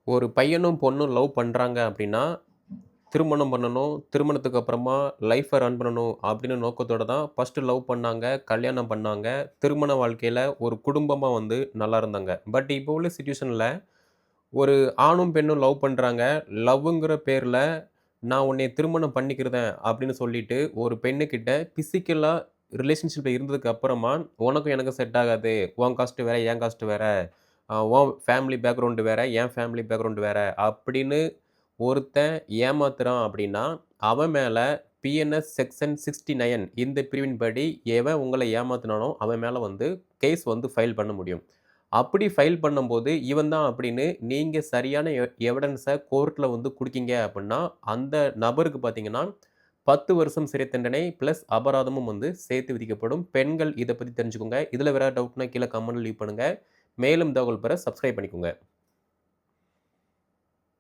ஒரு பையனும் பொண்ணும் லவ் பண்றாங்க அப்படின்னா, திருமணம் பண்ணணும். திருமணத்துக்கு அப்புறமா லைஃப்ப ரன் பண்ணணும் அப்படின்னு நோக்கத்தோட தான் ஃபர்ஸ்ட்டு லவ் பண்ணாங்க, கல்யாணம் பண்ணாங்க. திருமண வாழ்க்கையில ஒரு குடும்பமா வந்து நல்லா இருந்தாங்க. பட் இப்போ உள்ள சிட்யூவேஷன்ல ஒரு ஆணும், பெண்ணும் லவ் பண்றாங்க. லவ்வுங்கிற பேர்ல நான் உன்னைய திருமணம் பண்ணிக்கிறதேன் அப்படின்னு சொல்லிட்டு ஒரு பெண்ணுகிட்ட பிசிக்கலா ரிலேஷன்ஷிப்ல இருந்ததுக்கு அப்புறமா, உனக்கும் எனக்கும் செட் ஆகாது. உன் காஸ்ட் வேற, என் காஸ்ட் வேற. உன் ஃபேமிலி பேக்கிரவுண்ட் வேற, என் ஃபேமிலி பேக்கிரவுண்ட் வேற அப்படின்னு ஒருத்தன் ஏமாத்துறான் அப்படின்னா, அவன் மேல பிஎன்எஸ் செக்ஷன் 69 இந்த பிரிவின்படி எவன் உங்கள ஏமாத்துனானோ, அவன் மேல வந்து கேஸ் வந்து ஃபைல் பண்ண முடியும். அப்படி ஃபைல் பண்ணும்போது, இவன் தான் அப்படின்னு நீங்க சரியான எவிடன்ஸ கோர்ட்ல வந்து குடுத்தீங்க அப்படின்னா, அந்த நபருக்கு பார்த்தீங்கன்னா, 10 வருஷம் சிறை தண்டனை பிளஸ் அபராதமும் வந்து சேர்த்து விதிக்கப்படும். பெண்கள் இத பத்தி தெரிஞ்சுக்கோங்க. இதுல வேற டவுட்னா கீழ கமெண்ட்ல லீவ் பண்ணுங்க. மேலும் தகவல் பெற சப்ஸ்கிரைப் பண்ணிக்கோங்க.